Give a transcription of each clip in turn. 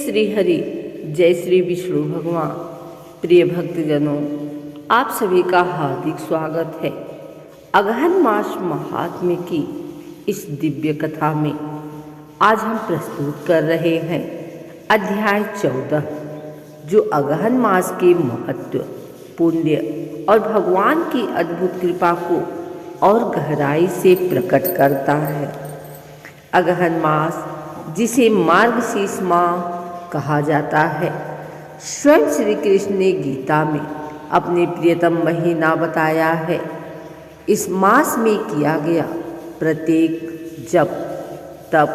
श्री हरि, जय श्री विष्णु भगवान। प्रिय भक्तजनों, आप सभी का हार्दिक स्वागत है। अगहन मास महात्म्य की इस दिव्य कथा में आज हम प्रस्तुत कर रहे हैं अध्याय 14, जो अगहन मास के महत्व, पुण्य और भगवान की अद्भुत कृपा को और गहराई से प्रकट करता है। अगहन मास, जिसे मार्गशीर्ष माह कहा जाता है, स्वयं श्री कृष्ण ने गीता में अपने प्रियतम महीना बताया है। इस मास में किया गया प्रत्येक जप, तप,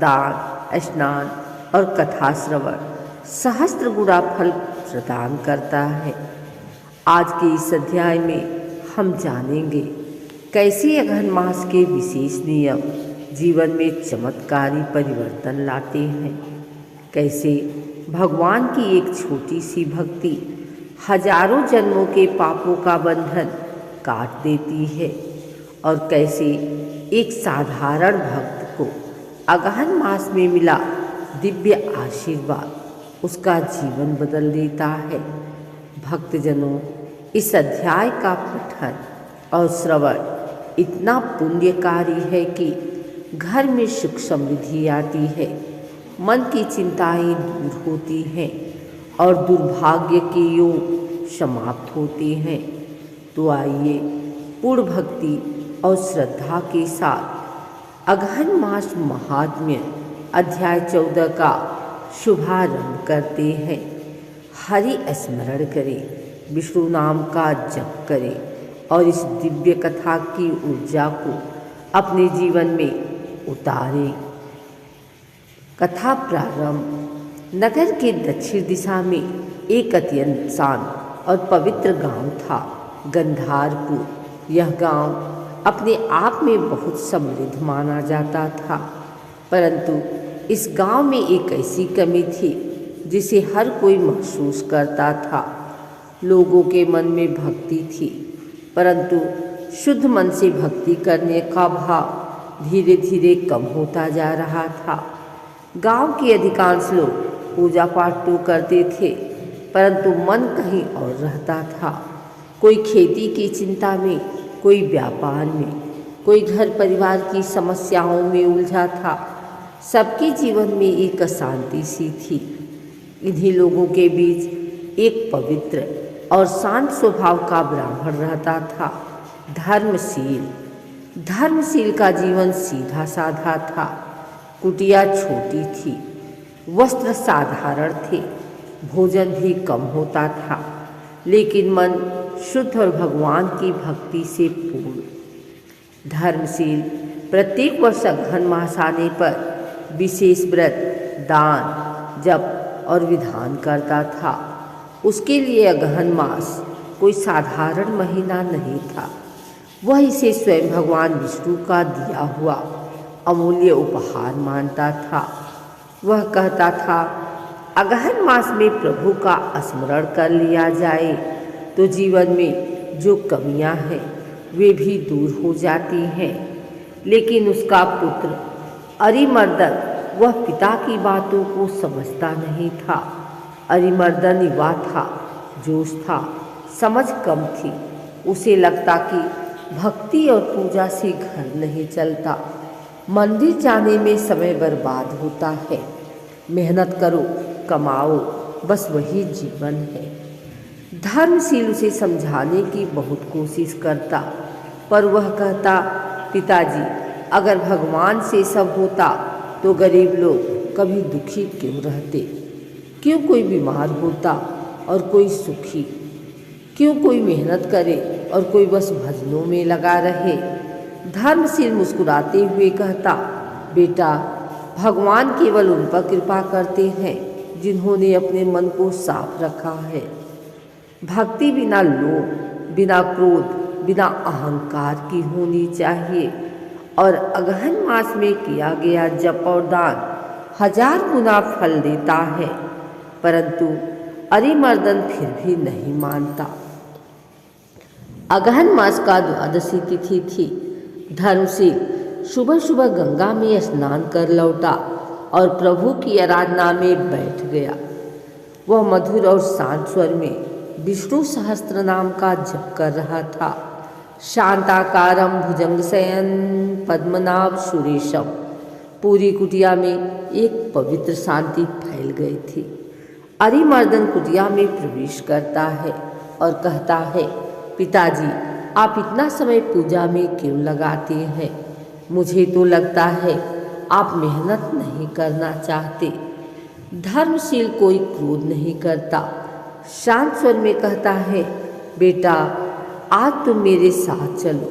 दान, स्नान और कथा श्रवण सहस्त्र गुणा फल प्रदान करता है। आज के इस अध्याय में हम जानेंगे कैसे अगहन मास के विशेष नियम जीवन में चमत्कारी परिवर्तन लाते हैं, कैसे भगवान की एक छोटी सी भक्ति हजारों जन्मों के पापों का बंधन काट देती है, और कैसे एक साधारण भक्त को अगहन मास में मिला दिव्य आशीर्वाद उसका जीवन बदल देता है। भक्तजनों, इस अध्याय का पठन और श्रवण इतना पुण्यकारी है कि घर में सुख समृद्धि आती है, मन की चिंताएं दूर होती हैं और दुर्भाग्य के योग समाप्त होते हैं। तो आइए पूर्ण भक्ति और श्रद्धा के साथ अगहन मास महात्म्य अध्याय 14 का शुभारंभ करते हैं। हरि स्मरण करें, विष्णु नाम का जप करें और इस दिव्य कथा की ऊर्जा को अपने जीवन में उतारें। कथा प्रारंभ। नगर के दक्षिण दिशा में एक अत्यंत शांत और पवित्र गांव था, गंधारपुर। यह गांव अपने आप में बहुत समृद्ध माना जाता था, परंतु इस गांव में एक ऐसी कमी थी जिसे हर कोई महसूस करता था। लोगों के मन में भक्ति थी, परंतु शुद्ध मन से भक्ति करने का भाव धीरे धीरे कम होता जा रहा था। गांव के अधिकांश लोग पूजा पाठ तो करते थे, परंतु मन कहीं और रहता था। कोई खेती की चिंता में, कोई व्यापार में, कोई घर परिवार की समस्याओं में उलझा था। सबके जीवन में एक अशांति सी थी। इन्हीं लोगों के बीच एक पवित्र और शांत स्वभाव का ब्राह्मण रहता था, धर्मशील। धर्मशील का जीवन सीधा साधा था। कुटिया छोटी थी, वस्त्र साधारण थे, भोजन भी कम होता था, लेकिन मन शुद्ध और भगवान की भक्ति से पूर्ण। धर्मशील प्रत्येक वर्ष अगहन मास आने पर विशेष व्रत, दान, जप और विधान करता था। उसके लिए अगहन मास कोई साधारण महीना नहीं था। वह इसे स्वयं भगवान विष्णु का दिया हुआ अमूल्य उपहार मानता था। वह कहता था, अगहन मास में प्रभु का स्मरण कर लिया जाए तो जीवन में जो कमियां हैं वे भी दूर हो जाती हैं। लेकिन उसका पुत्र अरिमर्दन, वह पिता की बातों को समझता नहीं था। अरिमर्दन युवा था, जोश था, समझ कम थी। उसे लगता कि भक्ति और पूजा से घर नहीं चलता, मंदिर जाने में समय बर्बाद होता है। मेहनत करो, कमाओ, बस वही जीवन है। धर्मशील उसे समझाने की बहुत कोशिश करता, पर वह कहता, पिताजी, अगर भगवान से सब होता तो गरीब लोग कभी दुखी क्यों रहते? क्यों कोई बीमार होता और कोई सुखी? क्यों कोई मेहनत करे और कोई बस भजनों में लगा रहे? धर्मशील मुस्कुराते हुए कहता, बेटा, भगवान केवल उन पर कृपा करते हैं जिन्होंने अपने मन को साफ रखा है। भक्ति बिना लोभ, बिना क्रोध, बिना अहंकार की होनी चाहिए। और अगहन मास में किया गया जप और दान 1000 गुना फल देता है। परंतु अरिमर्दन फिर भी नहीं मानता। अगहन मास का द्वादशी तिथि थी। धर्मशील सुबह सुबह गंगा में स्नान कर लौटा। और प्रभु की आराधना में बैठ गया। वह मधुर और शांत स्वर में विष्णु सहस्त्र नाम का जप कर रहा था। शांताकारम भुजंग शयन पद्मनाभ सुरेशम। पूरी कुटिया में एक पवित्र शांति फैल गई थी। अरिमर्दन कुटिया में प्रवेश करता है और कहता है, पिताजी, आप इतना समय पूजा में क्यों लगाते हैं? मुझे तो लगता है आप मेहनत नहीं करना चाहते। धर्मशील कोई क्रोध नहीं करता। शांत स्वर में कहता है, बेटा, आज तुम मेरे साथ चलो,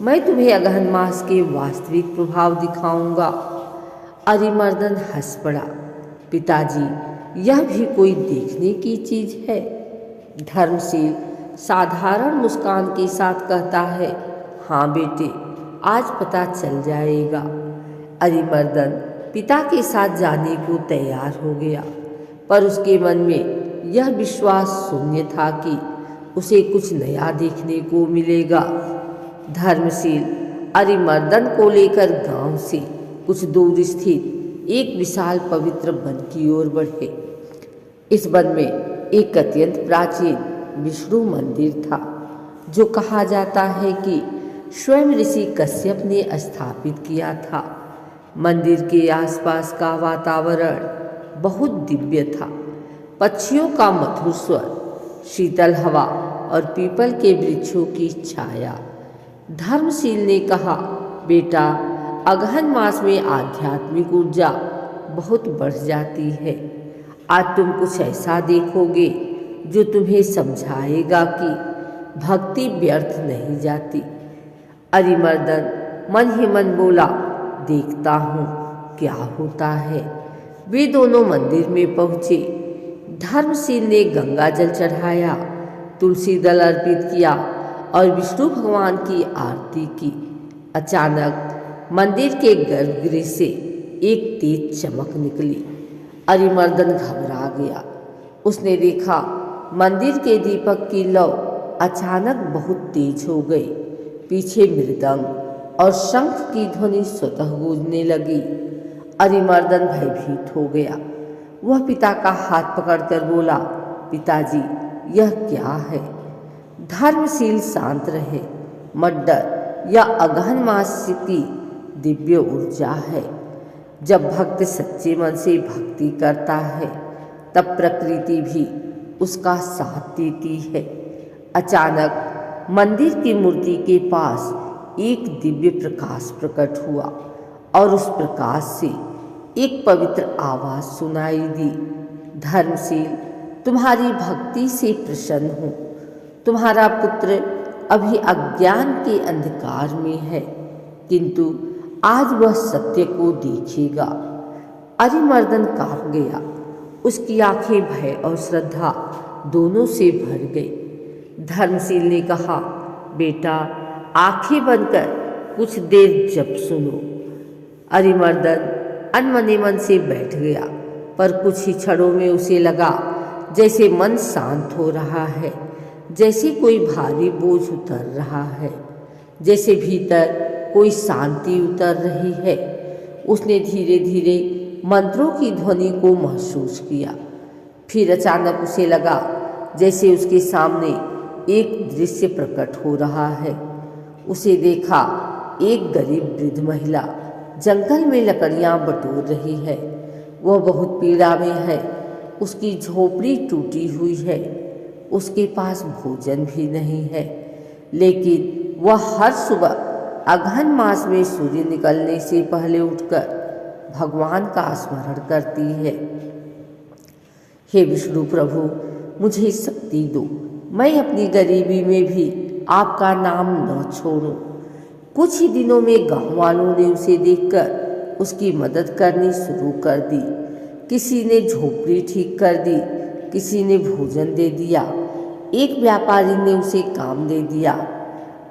मैं तुम्हें अगहन मास के वास्तविक प्रभाव दिखाऊंगा। अरिमर्दन हंस पड़ा। पिताजी, यह भी कोई देखने की चीज है? धर्मशील साधारण मुस्कान के साथ कहता है, हाँ बेटे, आज पता चल जाएगा। अरिमर्दन पिता के साथ जाने को तैयार हो गया, पर उसके मन में यह विश्वास शून्य था कि उसे कुछ नया देखने को मिलेगा। धर्मशील अरिमर्दन को लेकर गांव से कुछ दूर स्थित एक विशाल पवित्र वन की ओर बढ़े। इस वन में एक अत्यंत प्राचीन विष्णु मंदिर था, जो कहा जाता है कि स्वयं ऋषि कश्यप ने स्थापित किया था। मंदिर के आसपास का वातावरण बहुत दिव्य था। पक्षियों का मधुर स्वर, शीतल हवा और पीपल के वृक्षों की छाया। धर्मशील ने कहा, बेटा, अगहन मास में आध्यात्मिक ऊर्जा बहुत बढ़ जाती है। आज तुम कुछ ऐसा देखोगे जो तुम्हें समझाएगा कि भक्ति व्यर्थ नहीं जाती। अरिमर्दन मन ही मन बोला, देखता हूँ क्या होता है। वे दोनों मंदिर में पहुँचे। धर्मशील ने गंगा जल चढ़ाया, तुलसी दल अर्पित किया और विष्णु भगवान की आरती की। अचानक मंदिर के गर्भगृह से एक तेज चमक निकली। अरिमर्दन घबरा गया। उसने देखा मंदिर के दीपक की लौ अचानक बहुत तेज हो गई। पीछे मृदंग और शंख की ध्वनि स्वतः गूंजने लगी। अरिमर्दन भयभीत हो गया। वह पिता का हाथ पकड़कर बोला, पिताजी, यह क्या है? धर्मशील शांत रहे, मत डर, यह अगहन मास की दिव्य ऊर्जा है। जब भक्त सच्चे मन से भक्ति करता है, तब प्रकृति भी उसका साथ देती है। अचानक मंदिर की मूर्ति के पास एक दिव्य प्रकाश प्रकट हुआ और उस प्रकाश से एक पवित्र आवाज सुनाई दी, धर्मशील, तुम्हारी भक्ति से प्रसन्न हूँ। तुम्हारा पुत्र अभी अज्ञान के अंधकार में है, किंतु आज वह सत्य को देखेगा। अरिमर्दन कांप गया। उसकी आंखें भय और श्रद्धा दोनों से भर गई। धर्मशील ने कहा, बेटा, आंखें बंद कर कुछ देर जप सुनो। अरिमर्दन अनमने मन से बैठ गया, पर कुछ ही क्षणों में उसे लगा जैसे मन शांत हो रहा है, जैसे कोई भारी बोझ उतर रहा है, जैसे भीतर कोई शांति उतर रही है। उसने धीरे धीरे मंत्रों की ध्वनि को महसूस किया। फिर अचानक उसे लगा जैसे उसके सामने एक दृश्य प्रकट हो रहा है। उसे देखा एक गरीब वृद्ध महिला जंगल में लकड़ियां बटोर रही है। वह बहुत पीड़ा में है। उसकी झोपड़ी टूटी हुई है। उसके पास भोजन भी नहीं है, लेकिन वह हर सुबह अगहन मास में सूर्य निकलने से पहले उठकर भगवान का स्मरण करती है। हे विष्णु प्रभु, मुझे शक्ति दो, मैं अपनी गरीबी में भी आपका नाम न छोड़ूं। कुछ ही दिनों में गांव वालों ने उसे देखकर उसकी मदद करनी शुरू कर दी। किसी ने झोपड़ी ठीक कर दी, किसी ने भोजन दे दिया, एक व्यापारी ने उसे काम दे दिया।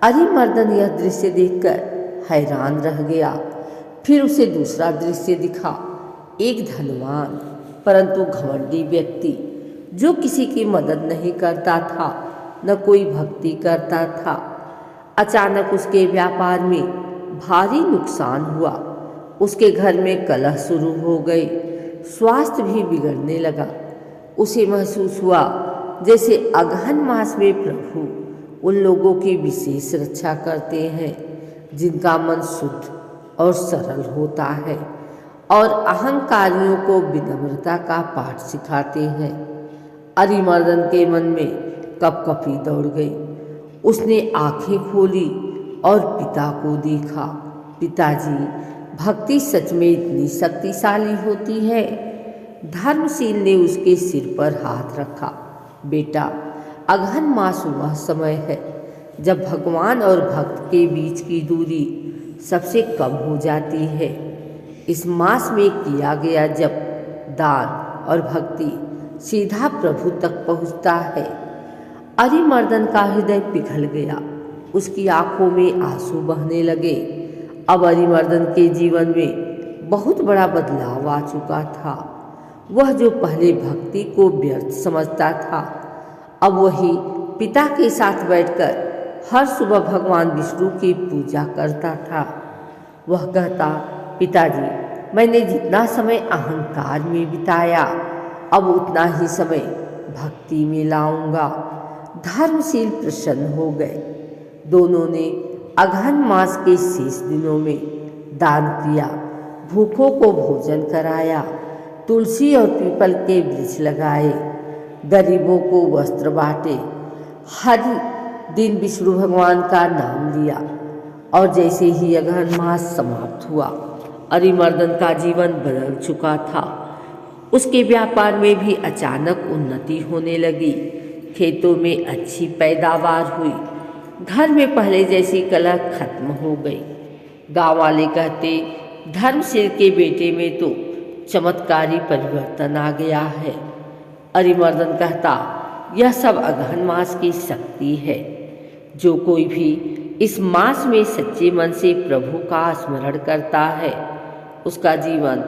अरिमर्दन यह दृश्य देखकर हैरान रह गया। फिर उसे दूसरा दृश्य दिखा, एक धनवान परंतु घमंडी व्यक्ति जो किसी की मदद नहीं करता था, न कोई भक्ति करता था। अचानक उसके व्यापार में भारी नुकसान हुआ। उसके घर में कलह शुरू हो गई, स्वास्थ्य भी बिगड़ने लगा। उसे महसूस हुआ जैसे अगहन मास में प्रभु उन लोगों की विशेष रक्षा करते हैं जिनका मन शुद्ध और सरल होता है, और अहंकारियों को विनम्रता का पाठ सिखाते हैं। अरिमर्दन के मन में कपकपी दौड़ गई। उसने आंखें खोली और पिता को देखा। पिताजी, भक्ति सच में इतनी शक्तिशाली होती है? धर्मशील ने उसके सिर पर हाथ रखा। बेटा, अगहन मास वह समय है जब भगवान और भक्त के बीच की दूरी सबसे कम हो जाती है। इस मास में किया गया जब दान और भक्ति सीधा प्रभु तक पहुँचता है। अरिमर्दन का हृदय पिघल गया। उसकी आंखों में आंसू बहने लगे। अब अरिमर्दन के जीवन में बहुत बड़ा बदलाव आ चुका था। वह जो पहले भक्ति को व्यर्थ समझता था, अब वही पिता के साथ बैठकर हर सुबह भगवान विष्णु की पूजा करता था। वह कहता, पिताजी, मैंने जितना समय अहंकार में बिताया, अब उतना ही समय भक्ति में लाऊंगा। धर्मशील प्रसन्न हो गए। दोनों ने अगहन मास के शेष दिनों में दान किया, भूखों को भोजन कराया, तुलसी और पीपल के वृक्ष लगाए, गरीबों को वस्त्र बांटे, हर दिन विष्णु भगवान का नाम लिया। और जैसे ही अगहन मास समाप्त हुआ, अरिमर्दन का जीवन बदल चुका था। उसके व्यापार में भी अचानक उन्नति होने लगी। खेतों में अच्छी पैदावार हुई। घर में पहले जैसी कलह खत्म हो गई। गांव वाले कहते, धर्मशील के बेटे में तो चमत्कारी परिवर्तन आ गया है। अरिमर्दन कहता, यह सब अगहन मास की शक्ति है। जो कोई भी इस मास में सच्चे मन से प्रभु का स्मरण करता है, उसका जीवन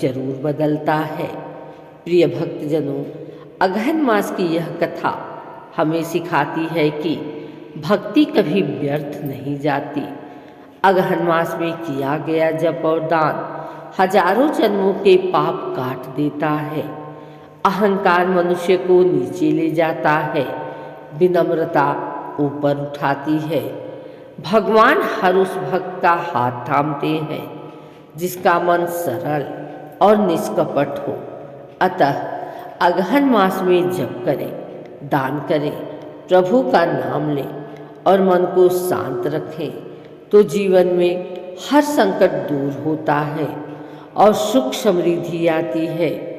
जरूर बदलता है। प्रिय भक्तजनों, अगहन मास की यह कथा हमें सिखाती है कि भक्ति कभी व्यर्थ नहीं जाती। अगहन मास में किया गया जप और दान हजारों जन्मों के पाप काट देता है। अहंकार मनुष्य को नीचे ले जाता है, विनम्रता ऊपर उठाती है। भगवान हर उस भक्त का हाथ थामते हैं जिसका मन सरल और निष्कपट हो। अतः अगहन मास में जप करें, दान करें, प्रभु का नाम लें और मन को शांत रखें, तो जीवन में हर संकट दूर होता है और सुख समृद्धि आती है।